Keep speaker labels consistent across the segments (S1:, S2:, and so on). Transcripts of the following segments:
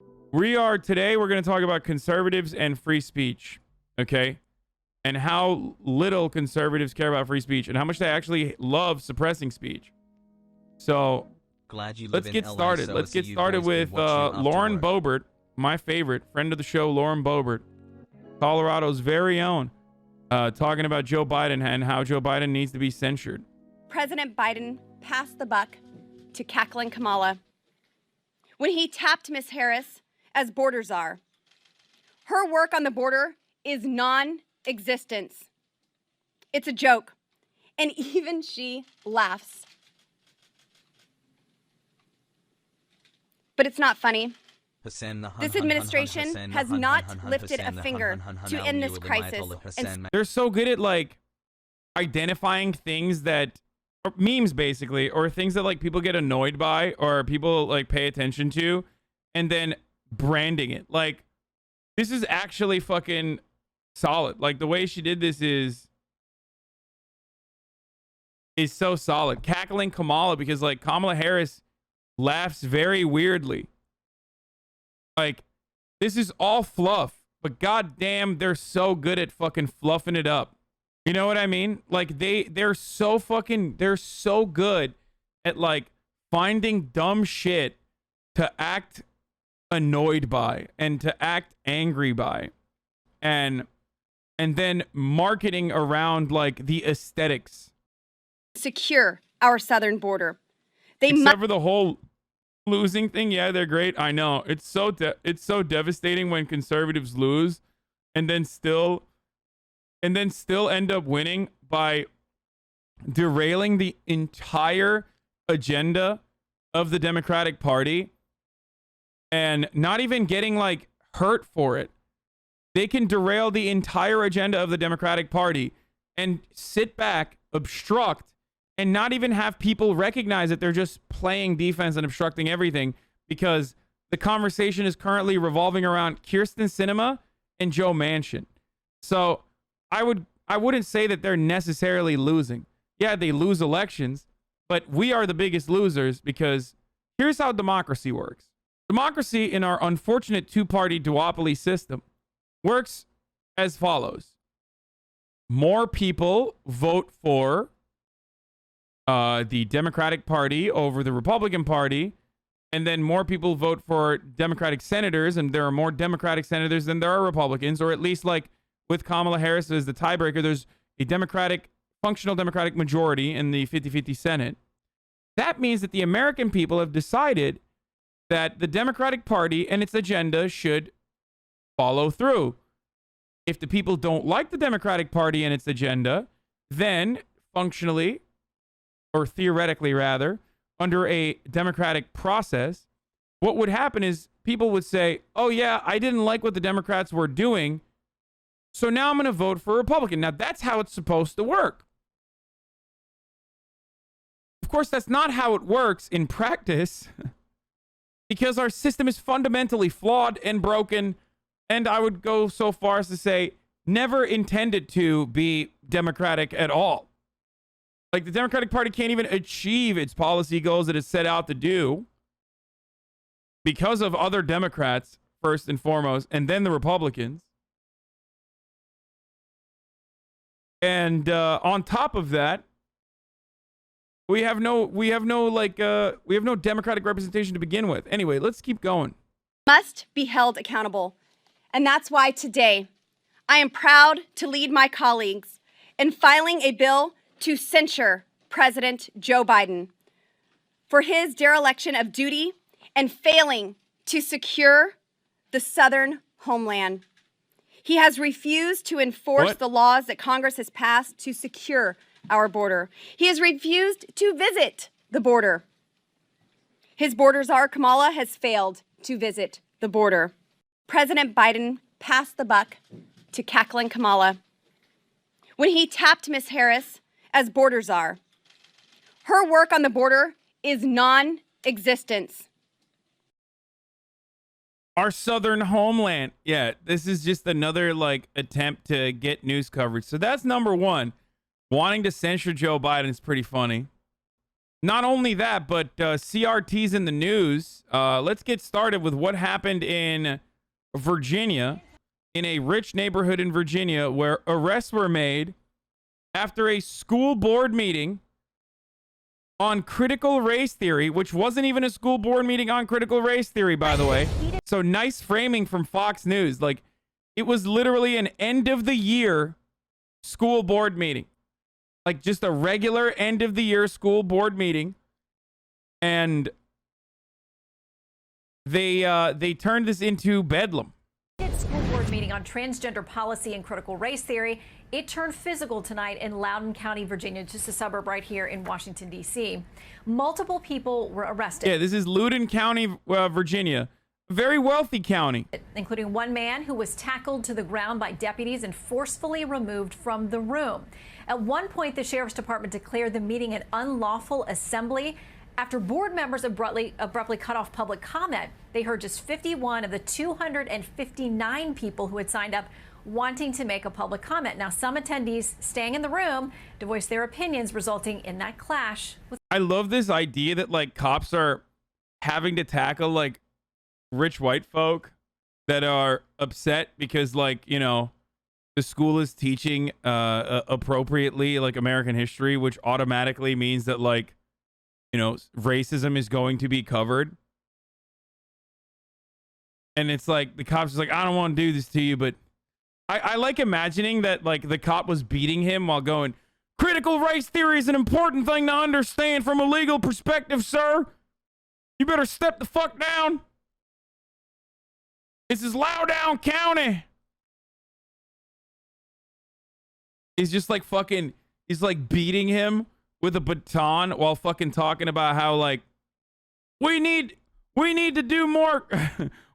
S1: Today we're going to talk about conservatives and free speech, okay? And how little conservatives care about free speech and how much they actually love suppressing speech. So
S2: Glad you live
S1: let's
S2: in
S1: get
S2: LA,
S1: started.
S2: so
S1: Let's
S2: see
S1: get
S2: you
S1: started
S2: guys
S1: with
S2: can watch you after
S1: Lauren
S2: work.
S1: Boebert, my favorite friend of the show, Lauren Boebert, Colorado's very own, talking about Joe Biden and how Joe Biden needs to be censured.
S3: President Biden passed the buck to cackling Kamala when he tapped Ms. Harris as border czar. Her work on the border is non-existent. It's a joke, and even she laughs. But it's not funny. This administration has not lifted a finger to end this crisis.
S1: They're so good at like identifying things that or memes basically, or things that like people get annoyed by or people like pay attention to, and then branding it. Like, this is actually fucking solid. Like, the way she did this is so solid. Cackling Kamala, because like Kamala Harris laughs very weirdly. Like, this is all fluff, but goddamn, they're so good at fucking fluffing it up. You know what I mean? Like, they're so good at like finding dumb shit to act annoyed by and to act angry by, and then marketing around like the aesthetics.
S3: Secure our southern border.
S1: Except for the whole losing thing. Yeah, they're great. I know. It's so devastating when conservatives lose and then still end up winning by derailing the entire agenda of the Democratic Party and not even getting like hurt for it. They can derail the entire agenda of the Democratic Party and sit back, obstruct, and not even have people recognize that they're just playing defense and obstructing everything, because the conversation is currently revolving around Kyrsten Sinema and Joe Manchin. So I wouldn't say that they're necessarily losing. Yeah, they lose elections, but we are the biggest losers, because here's how democracy works. Democracy in our unfortunate two-party duopoly system works as follows. More people vote for the Democratic Party over the Republican Party, and then more people vote for Democratic senators, and there are more Democratic senators than there are Republicans, or at least like with Kamala Harris as the tiebreaker, there's a functional Democratic majority in the 50-50 Senate. That means that the American people have decided that the Democratic Party and its agenda should follow through. If the people don't like the Democratic Party and its agenda, then functionally, or theoretically rather, under a democratic process, what would happen is people would say, oh yeah, I didn't like what the Democrats were doing, so now I'm going to vote for a Republican. Now that's how it's supposed to work. Of course, that's not how it works in practice, because our system is fundamentally flawed and broken, and I would go so far as to say never intended to be democratic at all. Like, the Democratic Party can't even achieve its policy goals that it set out to do because of other Democrats, first and foremost, and then the Republicans. And on top of that, we have no Democratic representation to begin with. Anyway, let's keep going.
S3: Must be held accountable. And that's why today I am proud to lead my colleagues in filing a bill to censure President Joe Biden for his dereliction of duty and failing to secure the southern homeland. He has refused to enforce the laws that Congress has passed to secure our border. He has refused to visit the border. His border czar, Kamala, has failed to visit the border. President Biden passed the buck to cackling Kamala when he tapped Ms. Harris as border czar. Her work on the border is non-existent.
S1: Our southern homeland. Yeah, this is just another like attempt to get news coverage. So that's number one. Wanting to censure Joe Biden is pretty funny. Not only that, but CRT's in the news. Let's get started with what happened in Virginia, in a rich neighborhood in Virginia, where arrests were made after a school board meeting on critical race theory, which wasn't even a school board meeting on critical race theory, by the way. So nice framing from Fox News. Like, it was literally an end of the year school board meeting. Like, just a regular end of the year school board meeting. And they turned this into bedlam.
S2: School board meeting on transgender policy and critical race theory. It turned physical tonight in Loudoun County, Virginia, just a suburb right here in Washington, D.C. Multiple people were arrested.
S1: Yeah, this is Loudoun County, Virginia. A very wealthy county.
S2: Including one man who was tackled to the ground by deputies and forcefully removed from the room. At one point, the sheriff's department declared the meeting an unlawful assembly after board members abruptly cut off public comment. They heard just 51 of the 259 people who had signed up wanting to make a public comment. Now, some attendees staying in the room to voice their opinions, resulting in that clash.
S1: I love this idea that, like, cops are having to tackle, like, rich white folk that are upset because, like, you know, the school is teaching appropriately, like, American history, which automatically means that, like, you know, racism is going to be covered. And it's like, the cops is like, I don't want to do this to you, but I like imagining that, like, the cop was beating him while going, critical race theory is an important thing to understand from a legal perspective, sir. You better step the fuck down. This is Loudoun County. He's just like fucking, he's like beating him with a baton while fucking talking about how, like, we need to do more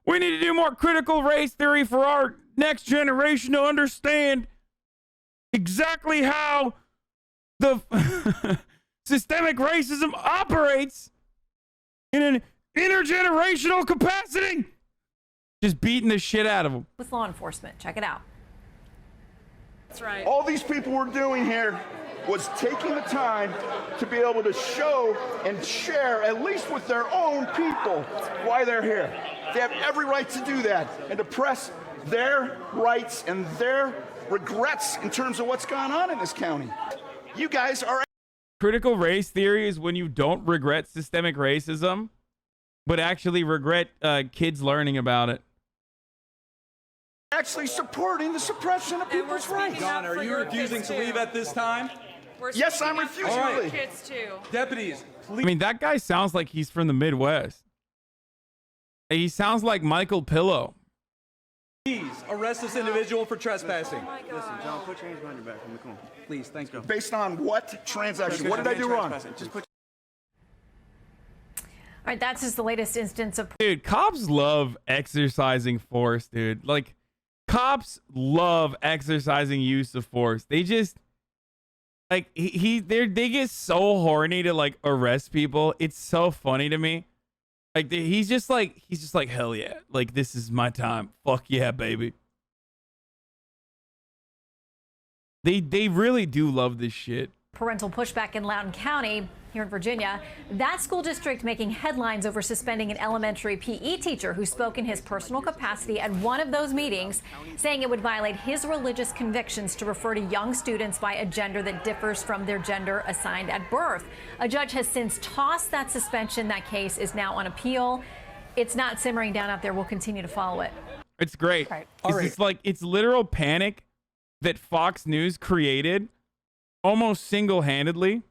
S1: we need to do more critical race theory for our next generation to understand exactly how the systemic racism operates in an intergenerational capacity. Just beating the shit out of him.
S2: With law enforcement. Check it out.
S4: That's right.
S5: All these people were doing here was taking the time to be able to show and share, at least with their own people, why they're here. They have every right to do that and to press their rights and their regrets in terms of what's gone on in this county. You guys are...
S1: Critical race theory is when you don't regret systemic racism, but actually regret kids learning about it.
S5: Actually supporting the suppression of people's rights.
S4: John,
S6: are you refusing to leave at this time?
S5: Yes, I'm refusing to leave.
S4: Kids too.
S6: Deputies, please.
S1: I mean, that guy sounds like he's from the Midwest. He sounds like Michael Pillow.
S6: Please arrest this individual for trespassing.
S4: Oh my God.
S7: Listen, John, put your hands behind your back. Come on.
S6: Please, thank you.
S5: Based on what transaction? What did I do wrong?
S7: Just put
S2: All right, that's just the latest instance of...
S1: Dude, cops love exercising force, dude. Like, cops love exercising use of force. They just, like, they get so horny to, like, arrest people. It's so funny to me. Like, he's just like, hell yeah. Like, this is my time. Fuck yeah, baby. They really do love this shit.
S2: Parental pushback in Loudoun County here in Virginia. That school district making headlines over suspending an elementary PE teacher who spoke in his personal capacity at one of those meetings, saying it would violate his religious convictions to refer to young students by a gender that differs from their gender assigned at birth. A judge has since tossed that suspension. That case is now on appeal. It's not simmering down out there. We'll continue to follow it.
S1: It's great.
S2: Right.
S1: It's like, it's literal panic that Fox News created almost single-handedly.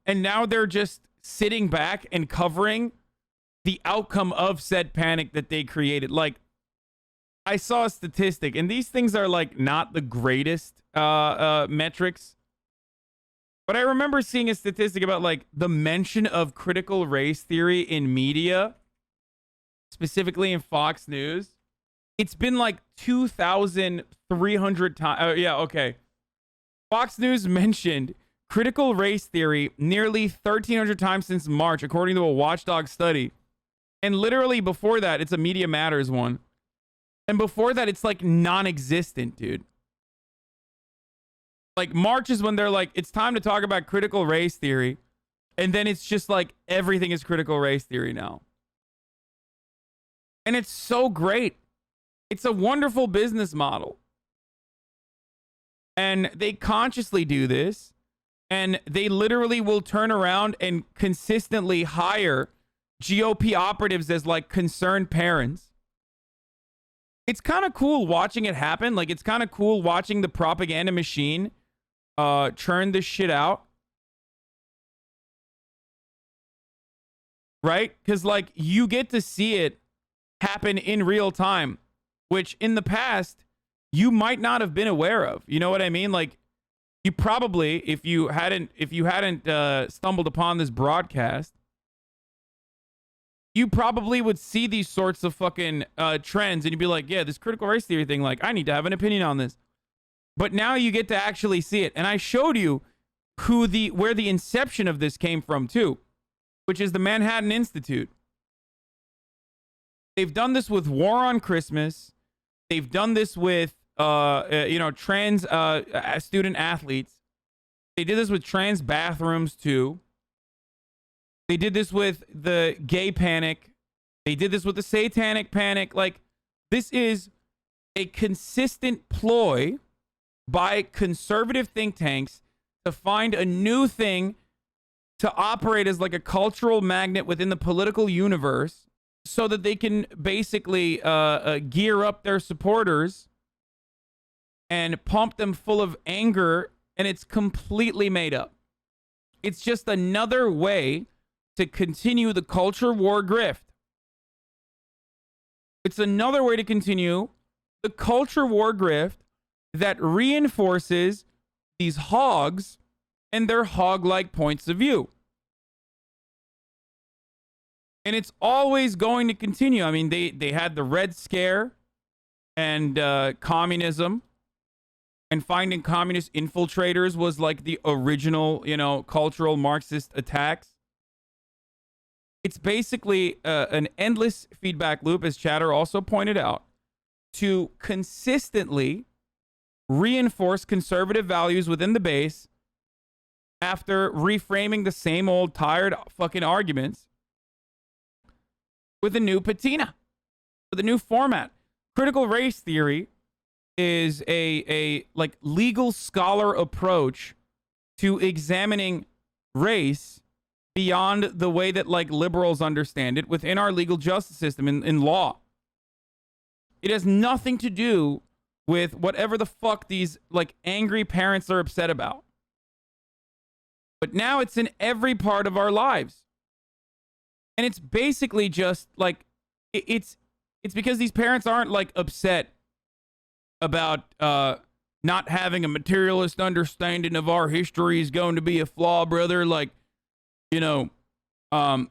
S1: And now they're just sitting back and covering the outcome of said panic that they created. Like, I saw a statistic, and these things are, like, not the greatest metrics. But I remember seeing a statistic about, like, the mention of critical race theory in media, specifically in Fox News. It's been, like, 2,300 times. Yeah, okay. Fox News mentioned critical race theory nearly 1,300 times since March, according to a Watchdog study. And literally before that, it's a Media Matters one. And before that, it's like non-existent, dude. Like March is when they're like, it's time to talk about critical race theory. And then it's just like everything is critical race theory now. And it's so great. It's a wonderful business model. And they consciously do this. And they literally will turn around and consistently hire GOP operatives as like concerned parents. It's kind of cool watching it happen. Like, it's kind of cool watching the propaganda machine churn this shit out. Right? Because, like, you get to see it happen in real time, which in the past you might not have been aware of. You know what I mean? Like, you probably, if you hadn't stumbled upon this broadcast, you probably would see these sorts of fucking trends, and you'd be like, yeah, this critical race theory thing, like, I need to have an opinion on this. But now you get to actually see it. And I showed you where the inception of this came from too, which is the Manhattan Institute. They've done this with War on Christmas. They've done this with trans student athletes. They did this with trans bathrooms too. They did this with the gay panic. They did this with the satanic panic. Like, this is a consistent ploy by conservative think tanks to find a new thing to operate as like a cultural magnet within the political universe so that they can basically gear up their supporters and pump them full of anger, and it's completely made up. It's just another way to continue the culture war grift. It's another way to continue the culture war grift that reinforces these hogs and their hog-like points of view. And it's always going to continue. I mean, they had the Red Scare and communism, and finding communist infiltrators was like the original, cultural Marxist attacks. It's basically an endless feedback loop, as Chatter also pointed out, to consistently reinforce conservative values within the base after reframing the same old tired fucking arguments with a new patina, with a new format. Critical race theory is a like legal scholar approach to examining race beyond the way that like liberals understand it within our legal justice system in law. It has nothing to do with whatever the fuck these like angry parents are upset about. But now it's in every part of our lives. And it's basically just like, it's because these parents aren't like upset about not having a materialist understanding of our history is going to be a flaw, brother. Like,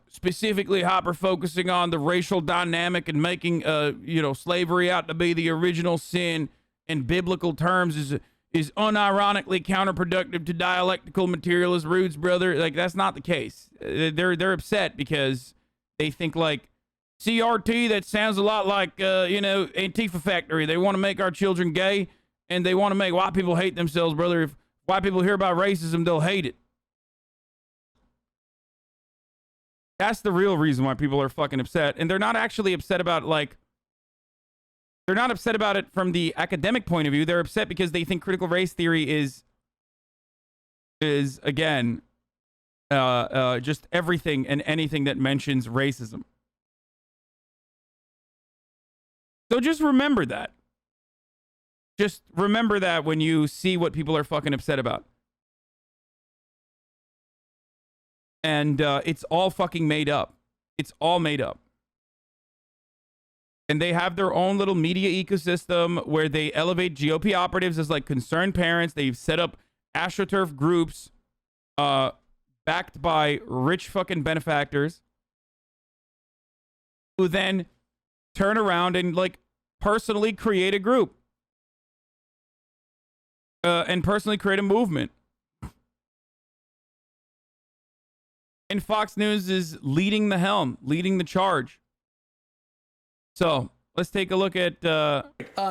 S1: specifically hyper focusing on the racial dynamic and making, slavery out to be the original sin in biblical terms is unironically counterproductive to dialectical materialist roots, brother. Like, that's not the case. They're upset because they think like CRT, that sounds a lot like, Antifa Factory. They want to make our children gay, and they want to make white people hate themselves, brother. If white people hear about racism, they'll hate it. That's the real reason why people are fucking upset. And they're not actually upset about, like, they're not upset about it from the academic point of view. They're upset because they think critical race theory is again, just everything and anything that mentions racism. So just remember that. Just remember that when you see what people are fucking upset about. And it's all fucking made up. It's all made up. And they have their own little media ecosystem where they elevate GOP operatives as like concerned parents. They've set up AstroTurf groups backed by rich fucking benefactors who then turn around and like personally create a group and personally create a movement. And Fox News is leading the helm, leading the charge. So, Let's take a look at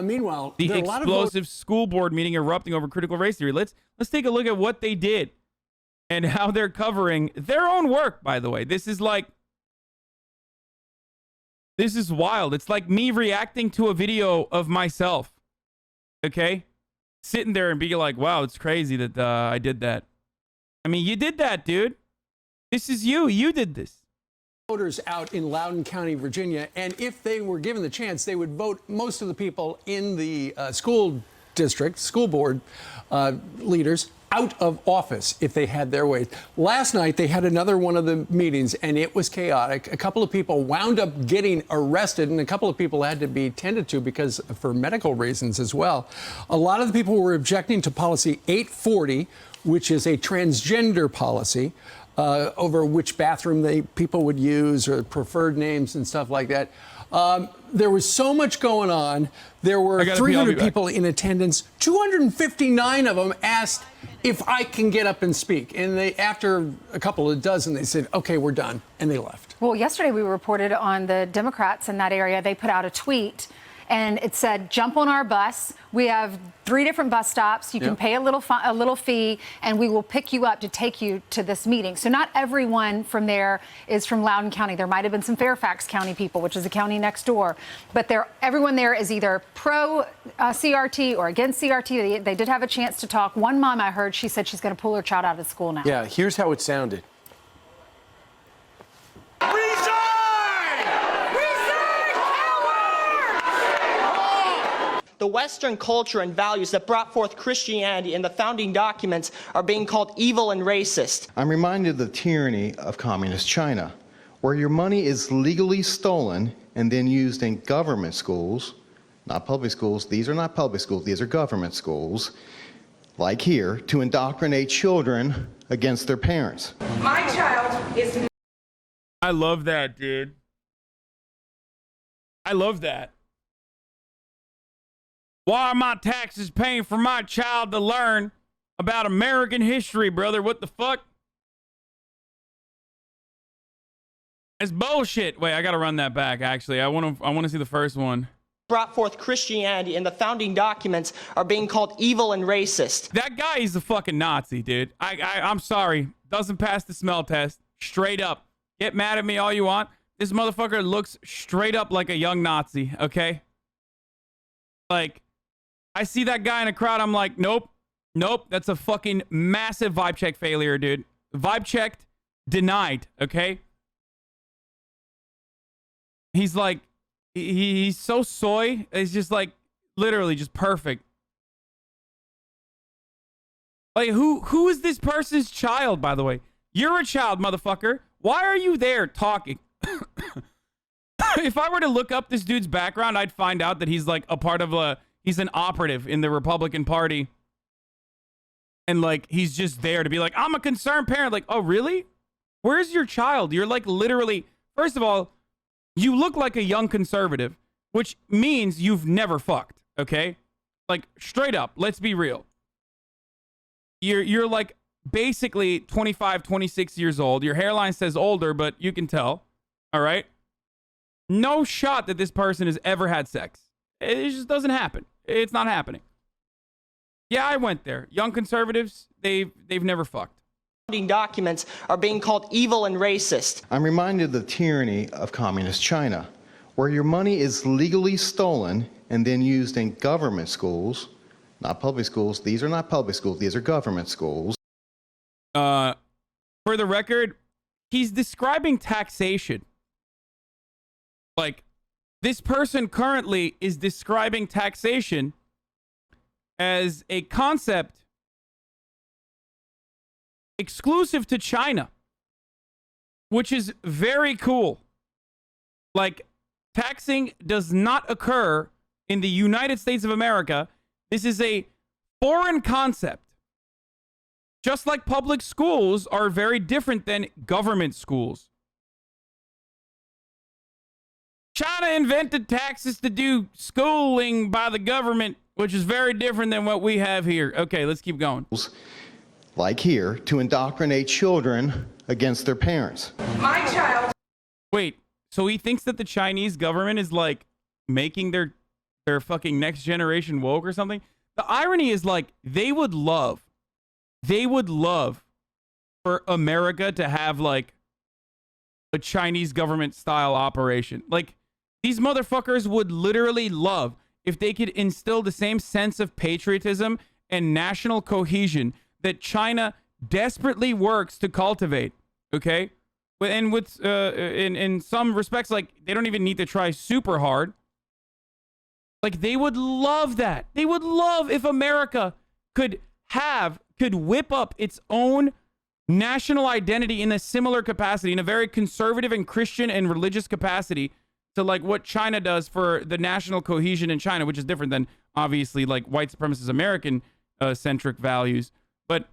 S8: meanwhile,
S1: the
S8: there are a lot of
S1: explosive school board meeting erupting over critical race theory. Let's take a look at what they did and how they're covering their own work, by the way. This is wild. It's like me reacting to a video of myself. Okay? Sitting there and be like, wow, it's crazy that I did that. I mean, you did that, dude. This is you. You did this.
S8: Voters out in Loudoun County, Virginia, and if they were given the chance, they would vote most of the people in the school district, school board leaders out of office if they had their way. Last night, they had another one of the meetings, and it was chaotic. A couple of people wound up getting arrested, and a couple of people had to be tended to because for medical reasons as well. A lot of the people were objecting to policy 840, which is a transgender policy. Over which bathroom people would use or preferred names and stuff like that. There was so much going on. There were 300 people in attendance. 259 of them asked if I can get up and speak. And after a couple of dozen, they said, okay, we're done. And they left.
S9: Well, yesterday we reported on the Democrats in that area. They put out a tweet and it said, jump on our bus. We have 3 different bus stops. You can pay a little fee, and we will pick you up to take you to this meeting. So not everyone from there is from Loudoun County. There might have been some Fairfax County people, which is the county next door. But everyone there is either pro CRT or against CRT. They did have a chance to talk. One mom I heard, she said she's going to pull her child out of school now.
S10: Yeah, here's how it sounded.
S11: The Western culture and values that brought forth Christianity in the founding documents are being called evil and racist.
S12: I'm reminded of the tyranny of communist China, where your money is legally stolen and then used in government schools, not public schools. These are not public schools, these are government schools, like here, to indoctrinate children against their parents.
S4: My child is...
S1: I love that, dude. I love that. Why are my taxes paying for my child to learn about American history, brother? What the fuck? It's bullshit. Wait, I gotta run that back, actually. I wanna see the first one.
S11: Brought forth Christianity in the founding documents are being called evil and racist.
S1: That guy is a fucking Nazi, dude. I'm sorry. Doesn't pass the smell test. Straight up. Get mad at me all you want. This motherfucker looks straight up like a young Nazi, okay? Like, I see that guy in a crowd, I'm like, nope, that's a fucking massive vibe check failure, dude. Vibe checked, denied, okay? He's like, he's so soy, it's just like, literally just perfect. Like, who is this person's child, by the way? You're a child, motherfucker. Why are you there talking? If I were to look up this dude's background, I'd find out that he's like a part of he's an operative in the Republican Party. And like, he's just there to be like, I'm a concerned parent. Like, oh, really? Where's your child? You're like literally, first of all, you look like a young conservative, which means you've never fucked, okay? Like, straight up, let's be real. You're like basically 25, 26 years old. Your hairline says older, but you can tell, all right? No shot that this person has ever had sex. It just doesn't happen. It's not happening. Yeah, I went there. Young conservatives, they've never fucked.
S11: Founding documents are being called evil and racist.
S12: I'm reminded of the tyranny of communist China, where your money is legally stolen and then used in government schools, not public schools. These are not public schools, these are government schools.
S1: For the record, he's describing taxation. Like, this person currently is describing taxation as a concept exclusive to China, which is very cool. Like, taxing does not occur in the United States of America. This is a foreign concept. Just like public schools are very different than government schools. China invented taxes to do schooling by the government, which is very different than what we have here. Okay, let's keep going.
S12: Like here, to indoctrinate children against their parents.
S4: My child.
S1: Wait, so he thinks that the Chinese government is like making their fucking next generation woke or something. The irony is like they would love for America to have like a Chinese government style operation. Like these motherfuckers would literally love if they could instill the same sense of patriotism and national cohesion that China desperately works to cultivate. Okay, and with in some respects, like they don't even need to try super hard. Like they would love that. They would love if America could whip up its own national identity in a similar capacity, in a very conservative and Christian and religious capacity to like what China does for the national cohesion in China, which is different than obviously like white supremacist American centric values. But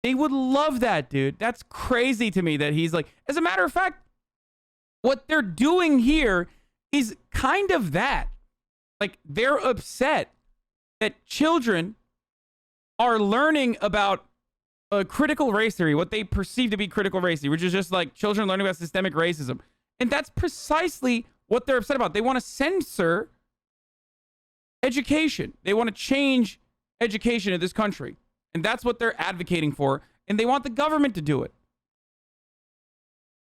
S1: they would love that, dude. That's crazy to me that he's like, as a matter of fact, what they're doing here is kind of that. Like they're upset that children are learning about critical race theory, what they perceive to be critical race theory, which is just like children learning about systemic racism. And that's precisely what they're upset about. They want to censor education. They want to change education in this country. And that's what they're advocating for. And they want the government to do it.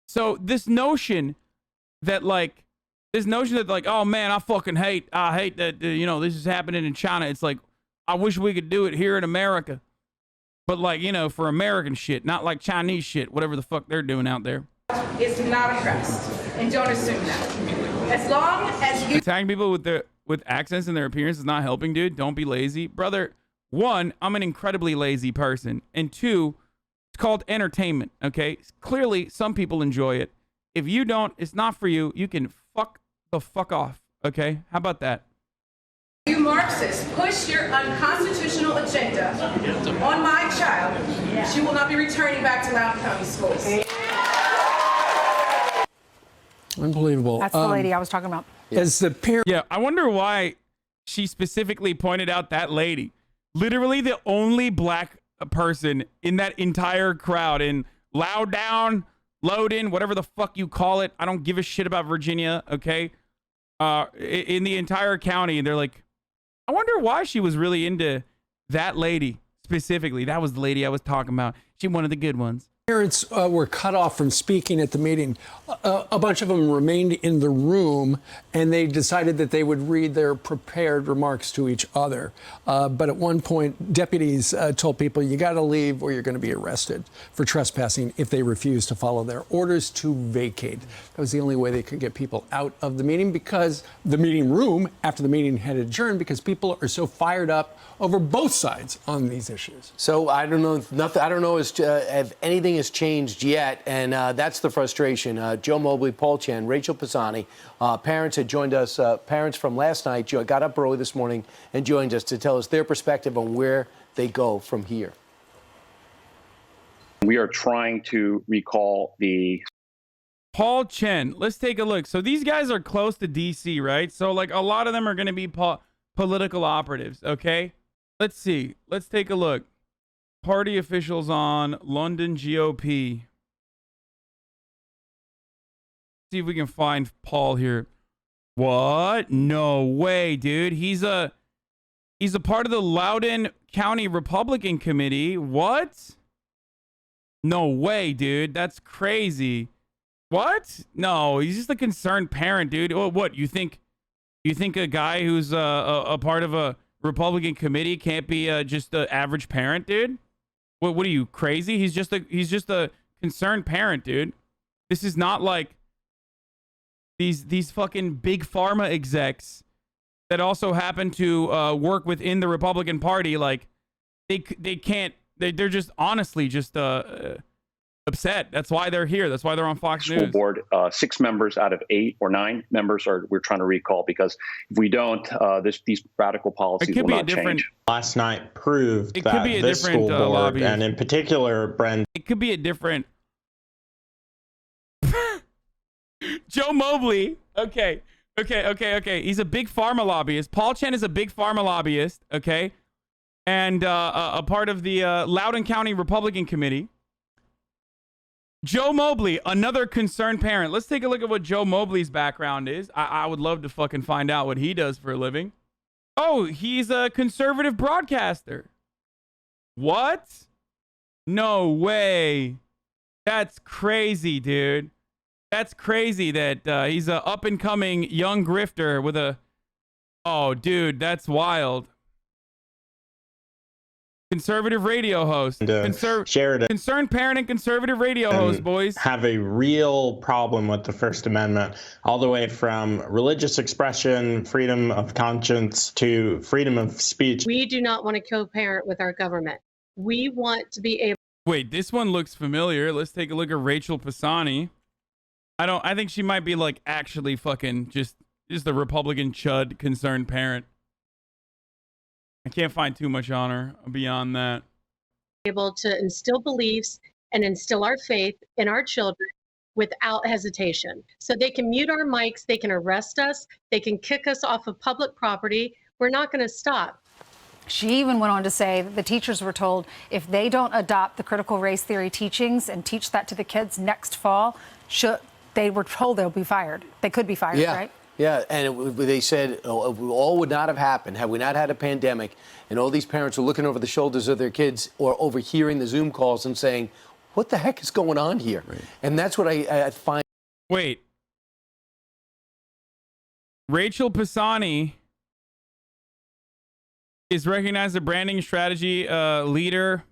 S1: So this notion that like, oh man, I hate that, this is happening in China. It's like, I wish we could do it here in America. But like, for American shit, not like Chinese shit, whatever the fuck they're doing out there.
S4: Is not oppressed, and don't assume that. As long as you
S1: attacking people with accents and their appearance is not helping, dude. Don't be lazy, brother. One, I'm an incredibly lazy person, and two, it's called entertainment. Okay, clearly some people enjoy it. If you don't, it's not for you. You can fuck the fuck off. Okay, how about that?
S4: You Marxists push your unconstitutional agenda on my child, she will not be returning back to Loudoun County schools.
S8: Unbelievable.
S9: That's the lady I was talking about.
S8: As the parent,
S1: yeah, I wonder why she specifically pointed out that lady. Literally the only black person in that entire crowd in Loudoun, whatever the fuck you call it. I don't give a shit about Virginia, okay? In the entire county, and they're like, I wonder why she was really into that lady specifically. That was the lady I was talking about. She one of the good ones.
S8: Parents were cut off from speaking at the meeting. A bunch of them remained in the room, and they decided that they would read their prepared remarks to each other. But at one point, deputies told people, you got to leave or you're going to be arrested for trespassing if they refuse to follow their orders to vacate. That was the only way they could get people out of the meeting, because the meeting room after the meeting had adjourned, because people are so fired up over both sides on these issues.
S10: So I don't know, I don't know if anything has changed yet, and that's the frustration. Joe Mobley, Paul Chen, Rachel Pisani, parents had joined us, parents from last night, got up early this morning and joined us to tell us their perspective on where they go from here.
S13: We are trying to recall the
S1: Paul Chen. Let's take a look. So these guys are close to DC, right? So like a lot of them are going to be political operatives, okay? Let's see. Let's take a look. Party officials on London GOP. See if we can find Paul here. What? No way, dude. He's a part of the Loudoun County Republican Committee. What? No way, dude. That's crazy. What? No, he's just a concerned parent, dude. Oh, what? You think a guy who's a part of a Republican committee can't be just an average parent, dude? What are you, crazy? He's just a concerned parent, dude. This is not like these fucking big pharma execs that also happen to work within the Republican Party. Like they're just honestly just upset. That's why they're here. That's why they're on Fox
S13: school
S1: News.
S13: Board. 6 members out of 8 or 9 members we're trying to recall, because if we don't, these radical policies will not change.
S14: Last night proved
S1: It
S14: that
S1: could be a
S14: this
S1: different,
S14: school board,
S1: lobby.
S14: and in particular, Brendan.
S1: It could be a different. Joe Mobley. Okay. He's a big pharma lobbyist. Paul Chen is a big pharma lobbyist. Okay. And a part of the Loudoun County Republican Committee. Joe Mobley, another concerned parent. Let's take a look at what Joe Mobley's background is. I would love to fucking find out what he does for a living. Oh, he's a conservative broadcaster. What? No way. That's crazy, dude. That's crazy that he's a up-and-coming young grifter with a... Oh, dude, that's wild. Conservative radio host. Concerned parent and conservative radio host, boys.
S14: Have a real problem with the First Amendment, all the way from religious expression, freedom of conscience, to freedom of speech.
S15: We do not want to co-parent with our government. We want to be able...
S1: Wait, this one looks familiar. Let's take a look at Rachel Pisani. I think she might be like actually fucking just the Republican chud concerned parent. I can't find too much on her beyond that.
S15: Able to instill beliefs and instill our faith in our children without hesitation. So they can mute our mics, they can arrest us, they can kick us off of public property. We're not going to stop.
S9: She even went on to say that the teachers were told if they don't adopt the critical race theory teachings and teach that to the kids next fall, they were told they'll be fired. They could be fired, right?
S10: Yeah, and they said all would not have happened had we not had a pandemic, and all these parents were looking over the shoulders of their kids or overhearing the Zoom calls and saying, what the heck is going on here? Right. And that's what I find.
S1: Wait. Rachel Pisani is recognized as a branding strategy leader.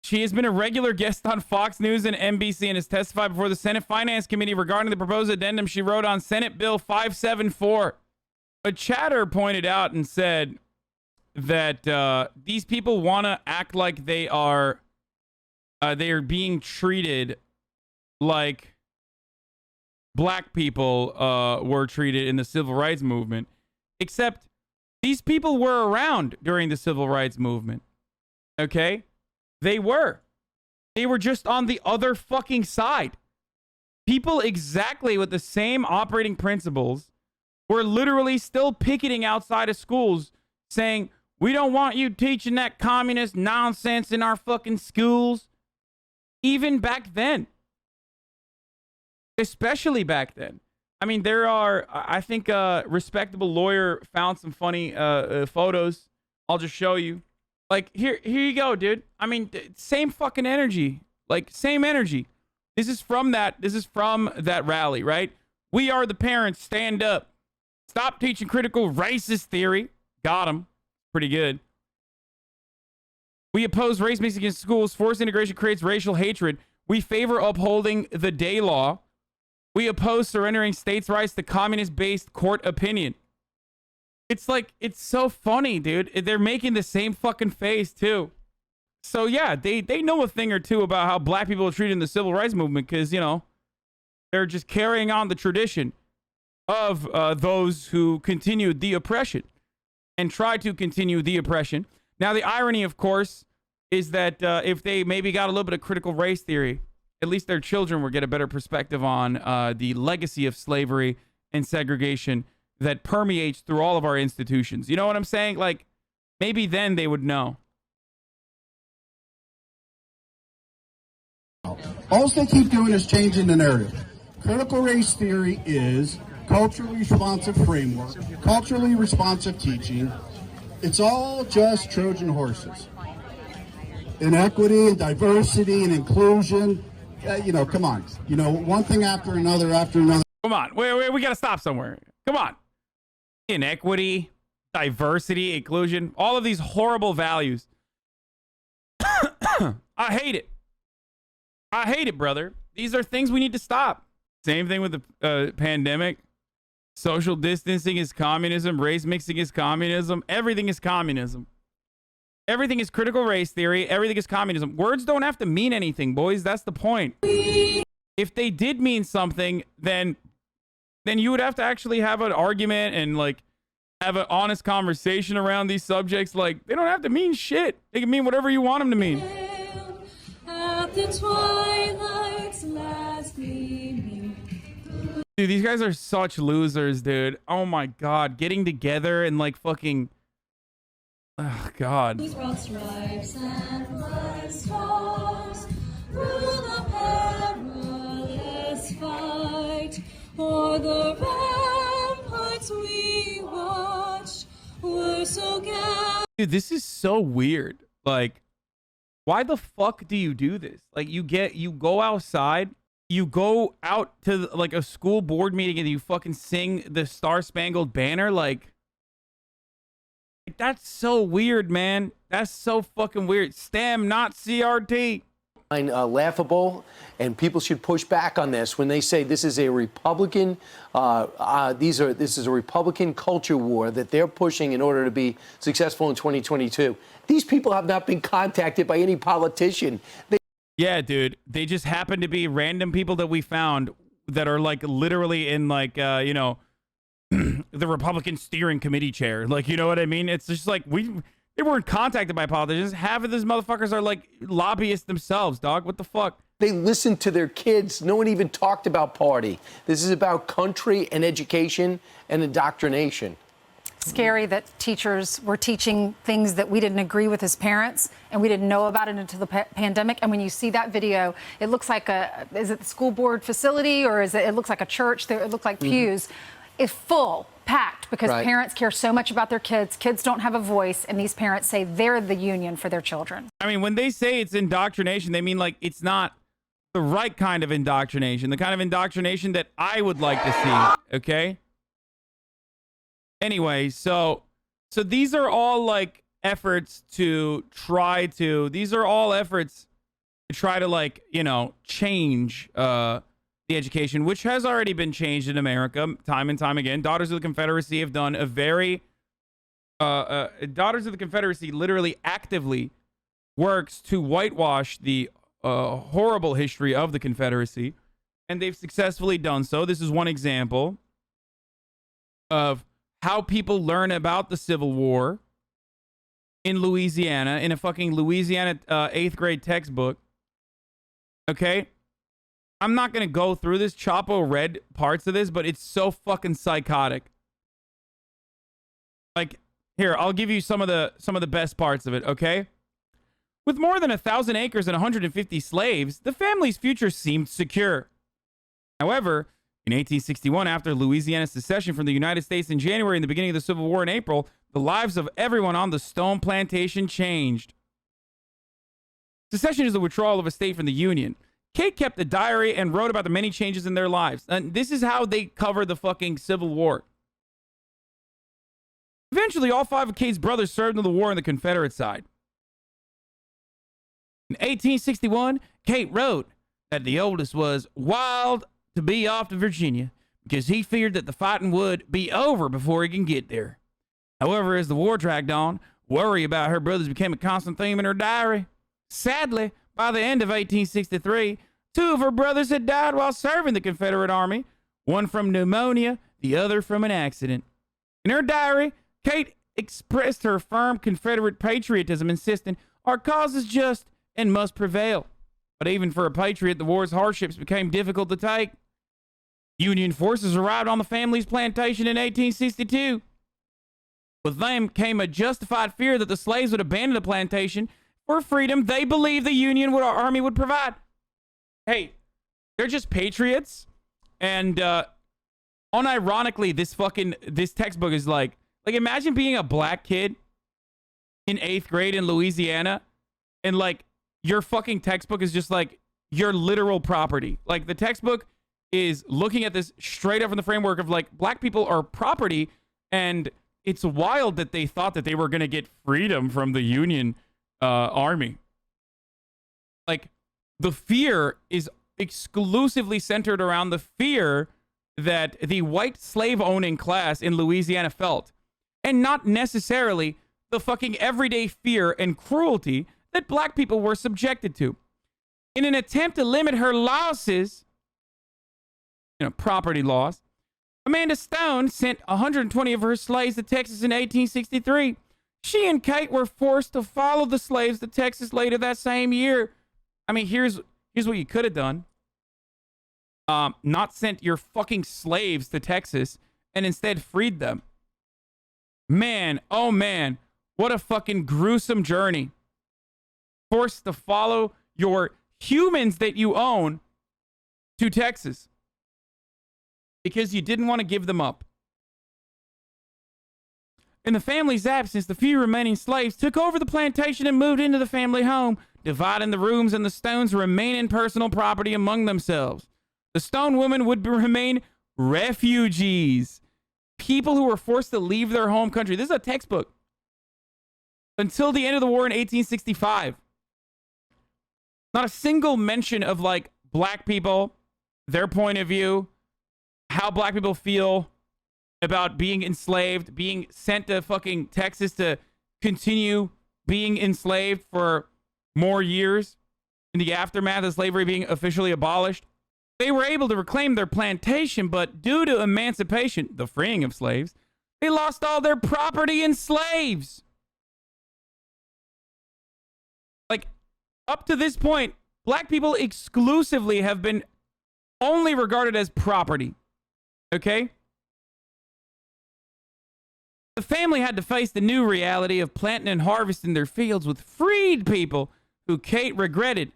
S1: She has been a regular guest on Fox News and NBC and has testified before the Senate Finance Committee regarding the proposed addendum she wrote on Senate Bill 574. A chatter pointed out and said that these people want to act like they are being treated like black people were treated in the civil rights movement, except these people were around during the civil rights movement. Okay? They were just on the other fucking side. People exactly with the same operating principles were literally still picketing outside of schools saying, we don't want you teaching that communist nonsense in our fucking schools. Even back then. Especially back then. I mean, there are, I think a respectable lawyer found some funny photos. I'll just show you. Like, here you go, dude. I mean, same fucking energy. Like, same energy. This is from that rally, right? We are the parents. Stand up. Stop teaching critical racist theory. Got him. Pretty good. We oppose race mixing in schools. Forced integration creates racial hatred. We favor upholding the day law. We oppose surrendering states' rights to communist-based court opinion. It's like, it's so funny, dude. They're making the same fucking face, too. So, yeah, they know a thing or two about how black people are treated in the civil rights movement because, you know, they're just carrying on the tradition of those who continued the oppression and tried to continue the oppression. Now, the irony, of course, is that if they maybe got a little bit of critical race theory, at least their children would get a better perspective on the legacy of slavery and segregation that permeates through all of our institutions. You know what I'm saying? Like, maybe then they would know.
S16: All they keep doing is changing the narrative. Critical race theory is culturally responsive framework, culturally responsive teaching. It's all just Trojan horses. Inequity and diversity and inclusion. You know, come on. You know, one thing after another.
S1: Come on. Wait, we got to stop somewhere. Come on. Inequity, diversity, inclusion, all of these horrible values. I hate it. I hate it, brother. These are things we need to stop. Same thing with the pandemic. Social distancing is communism. Race mixing is communism. Everything is communism. Everything is critical race theory. Everything is communism. Words don't have to mean anything, boys. That's the point. If they did mean something, then you would have to actually have an argument and like have an honest conversation around these subjects. Like, they don't have to mean shit. They can mean whatever you want them to mean. At the twilight's last gleaming. Dude, these guys are such losers, dude. Oh my god, getting together and like fucking, oh god.
S17: through the perilous fight, o'er the ramparts we watched were so gallant.
S1: Dude, this is so weird. Like, why the fuck do you do this? Like, you go outside, you go out to like a school board meeting and you fucking sing the Star Spangled Banner. Like, that's so weird, man. That's so fucking weird. STEM, not CRT.
S10: Laughable, and people should push back on this when they say this is a Republican, this is a Republican culture war that they're pushing in order to be successful in 2022. These people have not been contacted by any politician.
S1: Yeah, dude. They just happen to be random people that we found that are like literally in like, you know, the Republican steering committee chair. Like, you know what I mean? It's just like they weren't contacted by politicians. Half of these motherfuckers are like lobbyists themselves, dog. What the fuck?
S10: They listened to their kids. No one even talked about party. This is about country and education and indoctrination.
S9: Scary that teachers were teaching things that we didn't agree with as parents, and we didn't know about it until the pandemic. And when you see that video, it looks like is it the school board facility, or it looks like a church? It looked like pews. It's full, packed, because parents care so much about their kids. Kids don't have a voice, and these parents say they're the union for their children.
S1: I mean, when they say it's indoctrination, they mean like it's not the right kind of indoctrination, the kind of indoctrination that I would like to see, okay? Anyway, so these are all like efforts to try to, like, you know, change the education, which has already been changed in America time and time again. Daughters of the Confederacy have done a very, Daughters of the Confederacy literally actively works to whitewash the horrible history of the Confederacy, and they've successfully done so. This is one example of how people learn about the Civil War in Louisiana, in a fucking Louisiana 8th grade textbook. Okay? I'm not going to go through this. Chapo read parts of this, but it's so fucking psychotic. Like, here, I'll give you some of the best parts of it, okay? With more than 1,000 acres and 150 slaves, the family's future seemed secure. However, in 1861, after Louisiana's secession from the United States in January and the beginning of the Civil War in April, the lives of everyone on the Stone Plantation changed. Secession is the withdrawal of a state from the Union. Kate kept a diary and wrote about the many changes in their lives. And this is how they cover the fucking Civil War. Eventually, all 5 of Kate's brothers served in the war on the Confederate side. In 1861, Kate wrote that the oldest was wild to be off to Virginia because he feared that the fighting would be over before he can get there. However, as the war dragged on, worry about her brothers became a constant theme in her diary. Sadly, by the end of 1863, 2 of her brothers had died while serving the Confederate Army, one from pneumonia, the other from an accident. In her diary, Kate expressed her firm Confederate patriotism, insisting, "Our cause is just and must prevail." But even for a patriot, the war's hardships became difficult to take. Union forces arrived on the family's plantation in 1862. With them came a justified fear that the slaves would abandon the plantation for freedom they believed the Union Army would provide. Hey, they're just patriots. And unironically, this textbook is like imagine being a black kid in 8th grade in Louisiana, and like your fucking textbook is just like your literal property. Like, the textbook is looking at this straight up from the framework of like black people are property, and it's wild that they thought that they were going to get freedom from the Union Army. Like, the fear is exclusively centered around the fear that the white slave owning class in Louisiana felt, and not necessarily the fucking everyday fear and cruelty that black people were subjected to. In an attempt to limit her losses, property loss, Amanda Stone sent 120 of her slaves to Texas in 1863. She and Kate were forced to follow the slaves to Texas later that same year. I mean, here's what you could have done. Not sent your fucking slaves to Texas and instead freed them. Man, oh man, what a fucking gruesome journey. Forced to follow your humans that you own to Texas because you didn't want to give them up. In the family's absence, the few remaining slaves took over the plantation and moved into the family home, dividing the rooms and the stones remaining personal property among themselves. The stone women would remain refugees, people who were forced to leave their home country. This is a textbook. Until the end of the war in 1865. Not a single mention of like black people, their point of view, how black people feel about being enslaved, being sent to fucking Texas to continue being enslaved for more years in the aftermath of slavery being officially abolished. They were able to reclaim their plantation, but due to emancipation, the freeing of slaves, they lost all their property in slaves. Like, up to this point, black people exclusively have been only regarded as property. Okay? The family had to face the new reality of planting and harvesting their fields with freed people who Kate regretted,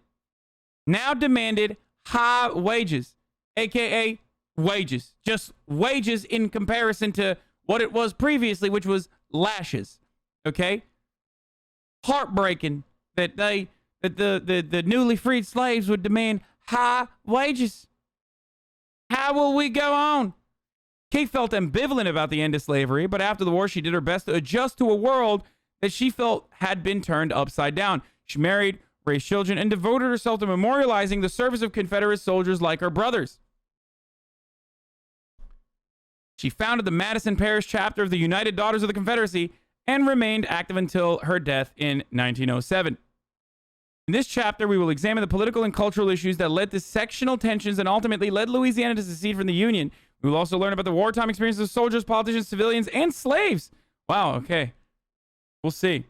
S1: now demanded high wages, aka wages. Just wages in comparison to what it was previously, which was lashes. Okay? Heartbreaking that the newly freed slaves would demand high wages. How will we go on? Kate felt ambivalent about the end of slavery, but after the war, she did her best to adjust to a world that she felt had been turned upside down. She married, raised children, and devoted herself to memorializing the service of Confederate soldiers like her brothers. She founded the Madison Parish chapter of the United Daughters of the Confederacy and remained active until her death in 1907. In this chapter, we will examine the political and cultural issues that led to sectional tensions and ultimately led Louisiana to secede from the Union. We will also learn about the wartime experiences of soldiers, politicians, civilians, and slaves. Wow, okay. We'll see.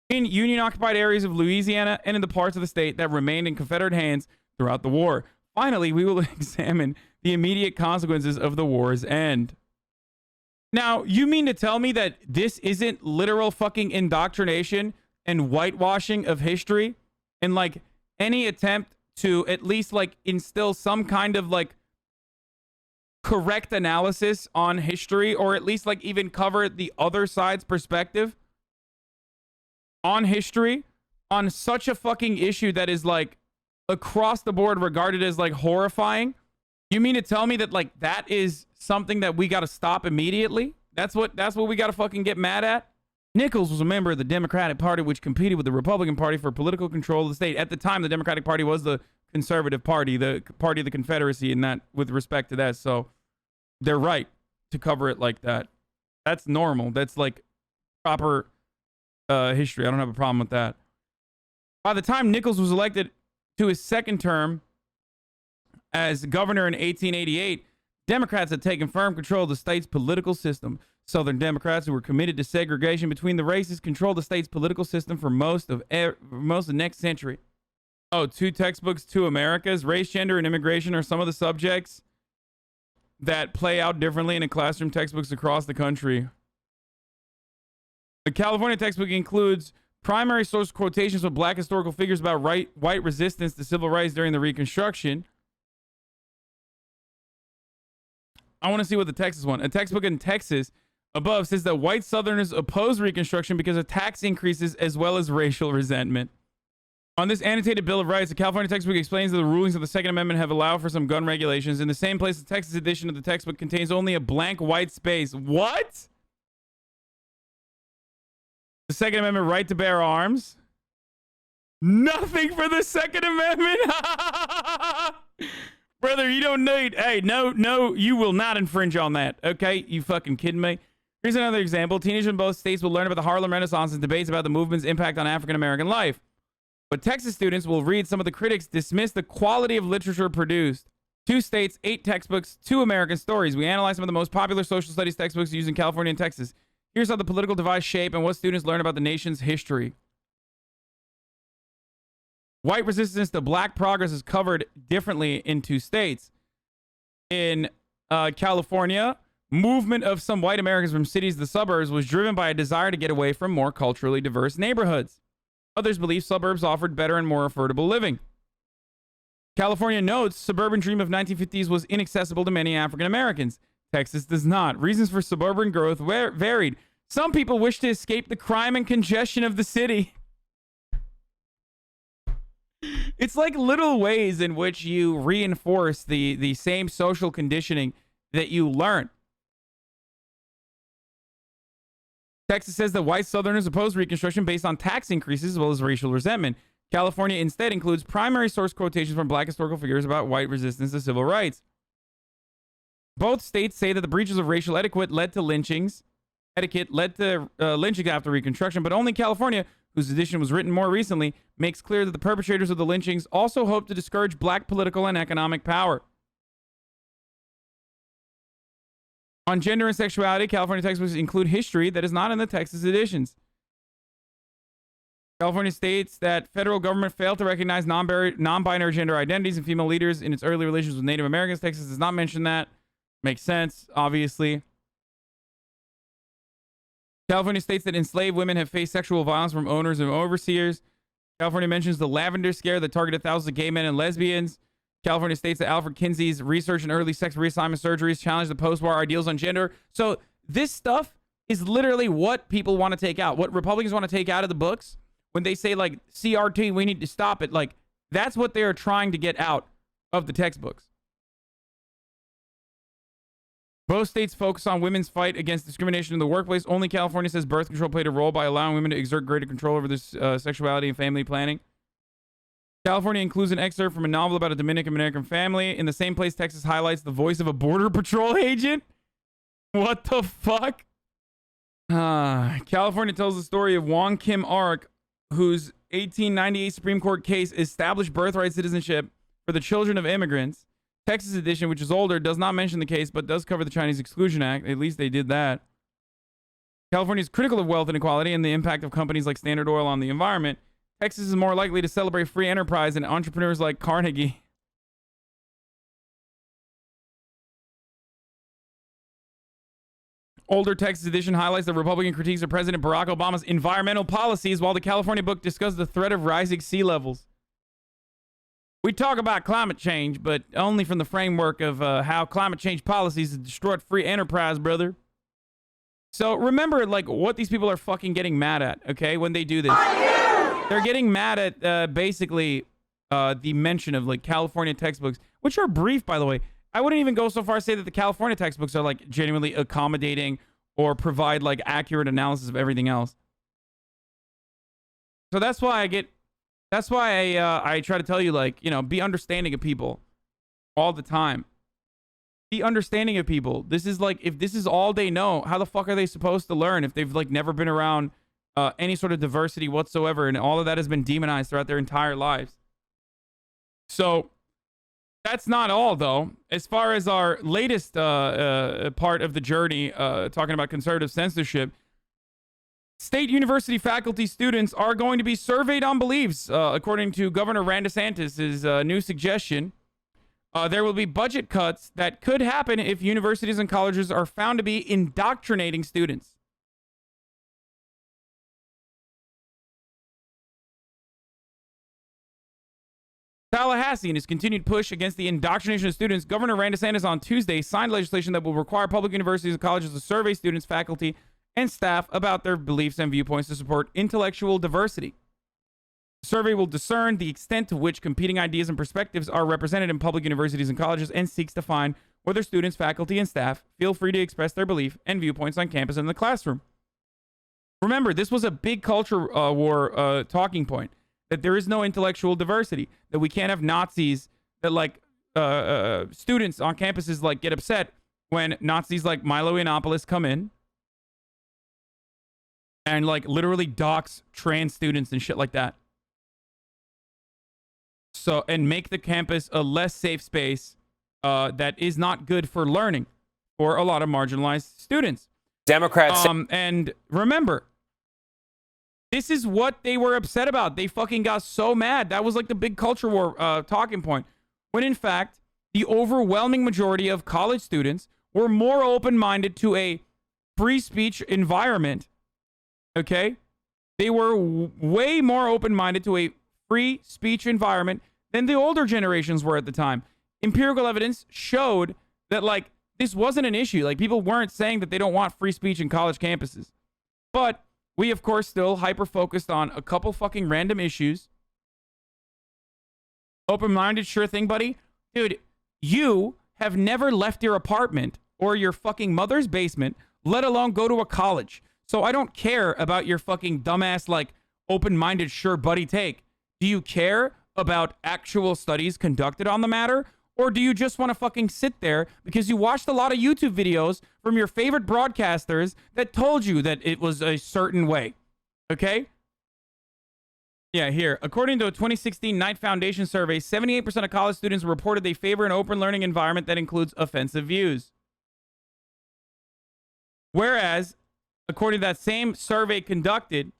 S1: In Union-occupied areas of Louisiana and in the parts of the state that remained in Confederate hands throughout the war. Finally, we will examine the immediate consequences of the war's end. Now, you mean to tell me that this isn't literal fucking indoctrination and whitewashing of history and like any attempt to at least like instill some kind of like correct analysis on history, or at least like even cover the other side's perspective on history on such a fucking issue that is like across the board regarded as like horrifying? You mean to tell me that like that is something that we got to stop immediately? That's what we got to fucking get mad at? Nichols was a member of the Democratic Party, which competed with the Republican Party for political control of the state. At the time, the Democratic Party was the conservative party, the party of the Confederacy, in that with respect to that. So they're right to cover it like that. That's normal. That's like proper history. I don't have a problem with that. By the time Nichols was elected to his second term as governor in 1888, Democrats had taken firm control of the state's political system. Southern Democrats, who were committed to segregation between the races, controlled the state's political system for most of the next century. Oh, 2 textbooks, 2 Americas. Race, gender, and immigration are some of the subjects that play out differently in classroom textbooks across the country. The California textbook includes primary source quotations of black historical figures about white resistance to civil rights during the Reconstruction. I want to see what the Texas one. A textbook in Texas above says that white Southerners oppose Reconstruction because of tax increases as well as racial resentment. On this annotated Bill of Rights, the California textbook explains that the rulings of the Second Amendment have allowed for some gun regulations. In the same place, the Texas edition of the textbook contains only a blank white space. What? The Second Amendment right to bear arms? Nothing for the Second Amendment? Brother, you don't need... Hey, no, you will not infringe on that. Okay? You fucking kidding me? Here's another example. Teenagers in both states will learn about the Harlem Renaissance and debates about the movement's impact on African-American life. But Texas students will read some of the critics dismiss the quality of literature produced. 2 states, 8 textbooks, 2 American stories. We analyze some of the most popular social studies textbooks used in California and Texas. Here's how the political divides shape and what students learn about the nation's history. White resistance to black progress is covered differently in 2 states. In California, movement of some white Americans from cities to the suburbs was driven by a desire to get away from more culturally diverse neighborhoods. Others believe suburbs offered better and more affordable living. California notes suburban dream of 1950s was inaccessible to many African Americans. Texas does not. Reasons for suburban growth varied. Some people wish to escape the crime and congestion of the city. It's like little ways in which you reinforce the same social conditioning that you learn. Texas says that white Southerners oppose Reconstruction based on tax increases as well as racial resentment. California instead includes primary source quotations from black historical figures about white resistance to civil rights. Both states say that the breaches of racial etiquette led to lynchings. Lynchings after Reconstruction, but only California, whose edition was written more recently, makes clear that the perpetrators of the lynchings also hope to discourage black political and economic power. On gender and sexuality, California textbooks include history that is not in the Texas editions. California states that federal government failed to recognize non-binary gender identities and female leaders in its early relations with Native Americans. Texas does not mention that. Makes sense, obviously. California states that enslaved women have faced sexual violence from owners and overseers. California mentions the Lavender Scare that targeted thousands of gay men and lesbians. California states that Alfred Kinsey's research in early sex reassignment surgeries challenged the post-war ideals on gender. So this stuff is literally what people want to take out. What Republicans want to take out of the books when they say, like, CRT, we need to stop it. Like, that's what they are trying to get out of the textbooks. Both states focus on women's fight against discrimination in the workplace. Only California says birth control played a role by allowing women to exert greater control over their sexuality and family planning. California includes an excerpt from a novel about a Dominican American family. In the same place, Texas highlights the voice of a Border Patrol agent. What the fuck? California tells the story of Wong Kim Ark, whose 1898 Supreme Court case established birthright citizenship for the children of immigrants. Texas edition, which is older, does not mention the case, but does cover the Chinese Exclusion Act. At least they did that. California is critical of wealth inequality and the impact of companies like Standard Oil on the environment. Texas is more likely to celebrate free enterprise and entrepreneurs like Carnegie. Older Texas edition highlights the Republican critiques of President Barack Obama's environmental policies, while the California book discusses the threat of rising sea levels. We talk about climate change, but only from the framework of how climate change policies have destroyed free enterprise, brother. So remember, like, what these people are fucking getting mad at, okay, when they do this. They're getting mad at basically the mention of, like, California textbooks, which are brief, by the way. I wouldn't even go so far as to say that the California textbooks are, like, genuinely accommodating or provide, like, accurate analysis of everything else. So that's why I try to tell you, like, you know, be understanding of people all the time. Be understanding of people. This is like, if this is all they know, how the fuck are they supposed to learn if they've, like, never been around any sort of diversity whatsoever, and all of that has been demonized throughout their entire lives? So that's not all, though. As far as our latest part of the journey, talking about conservative censorship, state university faculty students are going to be surveyed on beliefs, according to Governor Ron DeSantis' new suggestion. There will be budget cuts that could happen if universities and colleges are found to be indoctrinating students. Tallahassee, in his continued push against the indoctrination of students, Governor Ron DeSantis on Tuesday signed legislation that will require public universities and colleges to survey students, faculty, and staff about their beliefs and viewpoints to support intellectual diversity. The survey will discern the extent to which competing ideas and perspectives are represented in public universities and colleges and seeks to find whether students, faculty, and staff feel free to express their belief and viewpoints on campus and in the classroom. Remember, this was a big culture war talking point, that there is no intellectual diversity, that we can't have Nazis, that, like, students on campuses, like, get upset when Nazis like Milo Yiannopoulos come in and, like, literally dox trans students and shit like that. So, and make the campus a less safe space that is not good for learning for a lot of marginalized students.
S18: Democrats.
S1: And remember, this is what they were upset about. They fucking got so mad. That was like the big culture war talking point. When in fact, the overwhelming majority of college students were more open-minded to a free speech environment. Okay? They were way more open-minded to a free speech environment than the older generations were at the time. Empirical evidence showed that, like, this wasn't an issue. Like, people weren't saying that they don't want free speech in college campuses. But we, of course, still hyper-focused on a couple fucking random issues. Open-minded, sure thing, buddy. Dude, you have never left your apartment or your fucking mother's basement, let alone go to a college. So I don't care about your fucking dumbass, like, open-minded, sure buddy take. Do you care about actual studies conducted on the matter? Or do you just want to fucking sit there because you watched a lot of YouTube videos from your favorite broadcasters that told you that it was a certain way? Okay? Yeah, here. According to a 2016 Knight Foundation survey, 78% of college students reported they favor an open learning environment that includes offensive views. Whereas, according to that same survey conducted,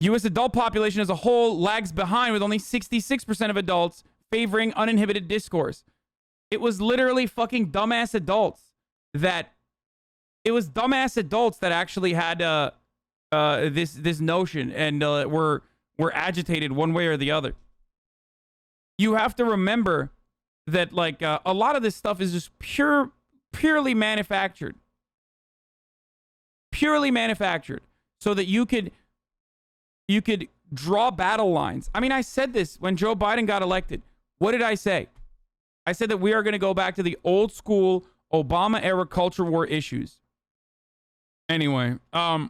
S1: U.S. adult population as a whole lags behind with only 66% of adults favoring uninhibited discourse. It was literally fucking dumbass adults that... It was dumbass adults that actually had this notion and were agitated one way or the other. You have to remember that, like, a lot of this stuff is just purely manufactured. Purely manufactured. So that you could draw battle lines. I mean, I said this when Joe Biden got elected. What did I say? I said that we are going to go back to the old school Obama-era culture war issues. Anyway,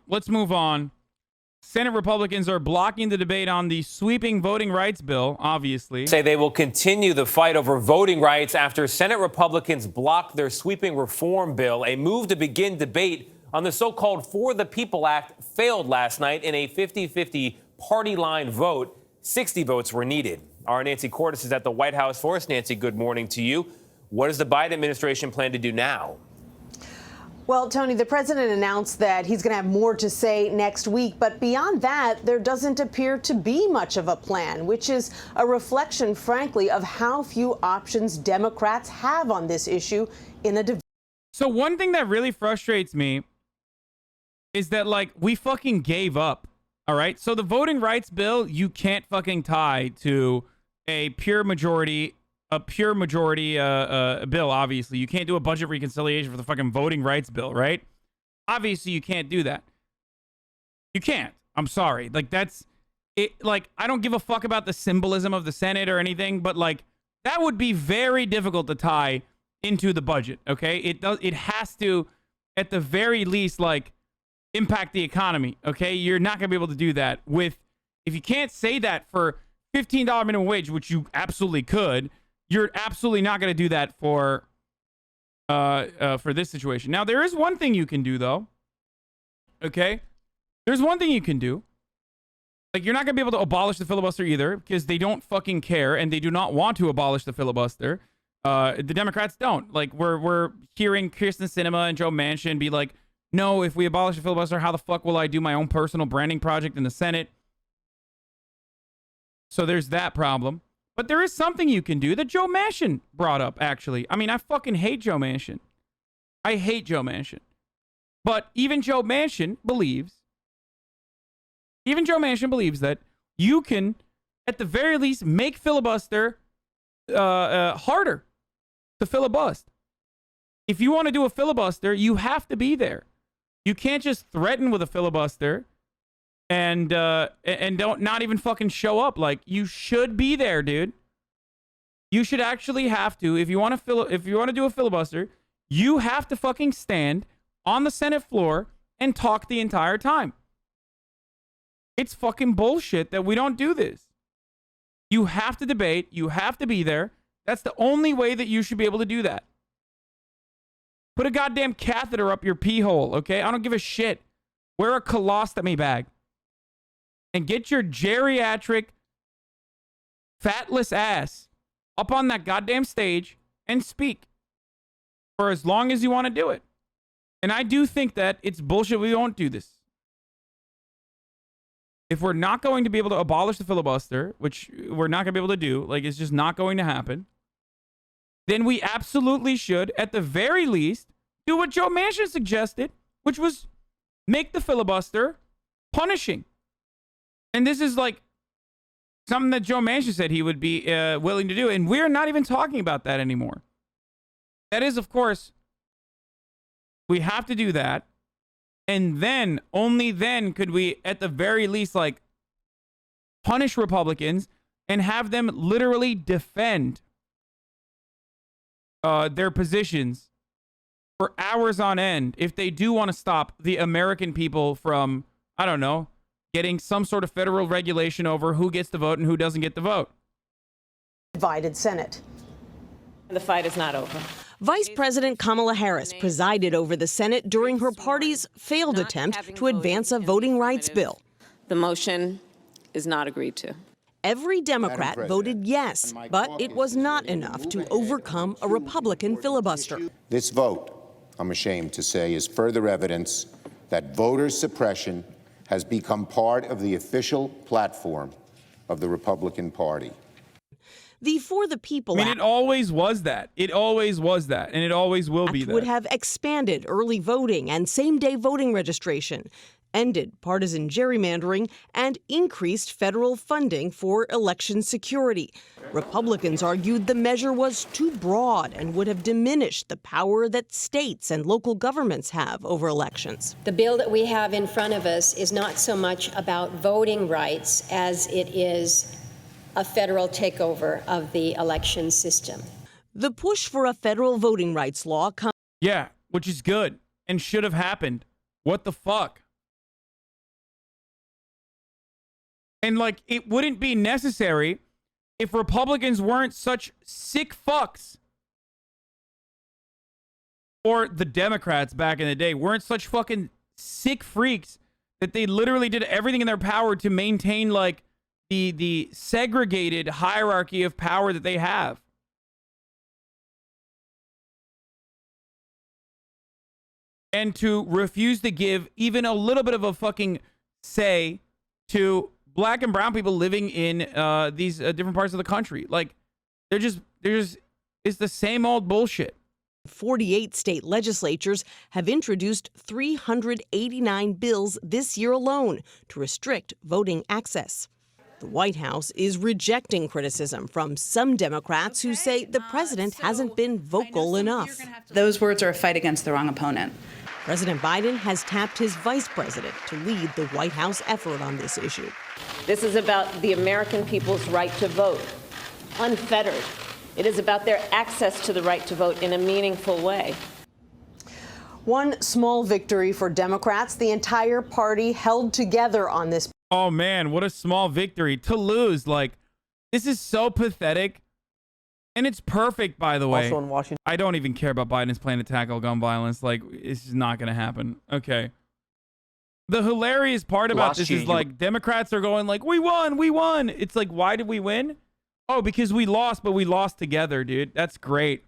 S1: let's move on. Senate Republicans are blocking the debate on the sweeping voting rights bill, obviously.
S18: Say they will continue the fight over voting rights after Senate Republicans blocked their sweeping reform bill. A move to begin debate on the so-called For the People Act failed last night in a 50-50 party line vote. 60 votes were needed. Our Nancy Cordes is at the White House for us. Nancy, good morning to you. What does the Biden administration plan to do now?
S19: Well, Tony, the president announced that he's going to have more to say next week. But beyond that, there doesn't appear to be much of a plan, which is a reflection, frankly, of how few options Democrats have on this issue in a debate.
S1: So one thing that really frustrates me is that, like, we fucking gave up. All right. So the voting rights bill, you can't fucking tie to a pure majority bill, obviously. You can't do a budget reconciliation for the fucking voting rights bill, right? Obviously, you can't do that. You can't. I'm sorry. Like, that's it. Like, I don't give a fuck about the symbolism of the Senate or anything, but, like, that would be very difficult to tie into the budget, okay? It has to, at the very least, like, impact the economy, okay? You're not going to be able to do that with, if you can't say that for $15 minimum wage, which you absolutely could, you're absolutely not going to do that for this situation. Now, there is one thing you can do, though, okay? There's one thing you can do. Like, you're not going to be able to abolish the filibuster either, because they don't fucking care, and they do not want to abolish the filibuster. The Democrats don't. Like, we're hearing Kirsten Sinema and Joe Manchin be like, no, if we abolish the filibuster, how the fuck will I do my own personal branding project in the Senate? So there's that problem. But there is something you can do that Joe Manchin brought up, actually. I mean, I fucking hate Joe Manchin. I hate Joe Manchin. But even Joe Manchin believes that you can, at the very least, make filibuster harder to filibuster. If you want to do a filibuster, you have to be there. You can't just threaten with a filibuster and don't not even fucking show up. Like, you should be there, dude. You should actually have to, if you want to do a filibuster, you have to fucking stand on the Senate floor and talk the entire time. It's fucking bullshit that we don't do this. You have to debate. You have to be there. That's the only way that you should be able to do that. Put a goddamn catheter up your pee hole, okay? I don't give a shit. Wear a colostomy bag. And get your geriatric, fatless ass up on that goddamn stage and speak for as long as you want to do it. And I do think that it's bullshit we won't do this. If we're not going to be able to abolish the filibuster, which we're not going to be able to do, like, it's just not going to happen, then we absolutely should, at the very least, do what Joe Manchin suggested, which was make the filibuster punishing. And this is like something that Joe Manchin said he would be willing to do. And we're not even talking about that anymore. That is, of course, we have to do that. And then, only then could we, at the very least, like, punish Republicans and have them literally defend their positions for hours on end if they do want to stop the American people from, I don't know, getting some sort of federal regulation over who gets to vote and who doesn't get to vote.
S19: Divided Senate.
S20: The fight is not over.
S21: Vice President Kamala Harris presided over the Senate during her party's failed attempt to advance a voting rights bill.
S20: The motion is not agreed to.
S21: Every Democrat voted yes, but it was not enough to overcome a Republican filibuster.
S22: This vote, I'm ashamed to say, is further evidence that voter suppression has become part of the official platform of the Republican Party.
S21: The For the People
S1: Act, it always was that. It always was that, and it always will be that.
S21: Would have expanded early voting and same-day voting registration, ended partisan gerrymandering, and increased federal funding for election security. Republicans argued the measure was too broad and would have diminished the power that states and local governments have over elections.
S23: The bill that we have in front of us is not so much about voting rights as it is a federal takeover of the election system.
S21: The push for a federal voting rights law comes.
S1: Yeah, which is good and should have happened. What the fuck? And, like, it wouldn't be necessary if Republicans weren't such sick fucks. Or the Democrats back in the day weren't such fucking sick freaks that they literally did everything in their power to maintain, like, the segregated hierarchy of power that they have. And to refuse to give even a little bit of a fucking say to black and brown people living in these different parts of the country. Like, it's the same old bullshit.
S21: 48 state legislatures have introduced 389 bills this year alone to restrict voting access. The White House is rejecting criticism from some Democrats who say the president hasn't been vocal enough.
S24: Those words are a fight against the wrong opponent.
S21: President Biden has tapped his vice president to lead the White House effort on this issue.
S20: This is about the American people's right to vote, unfettered. It is about their access to the right to vote in a meaningful way.
S19: One small victory for Democrats. The entire party held together on this.
S1: Oh, man, what a small victory to lose. Like, this is so pathetic. And it's perfect, by the way.
S10: Also in Washington.
S1: I don't even care about Biden's plan to tackle gun violence. Like, it's just not going to happen. Okay. The hilarious part about this is, like, Democrats are going, like, we won, we won. It's like, why did we win? Oh, because we lost, but we lost together, dude. That's great.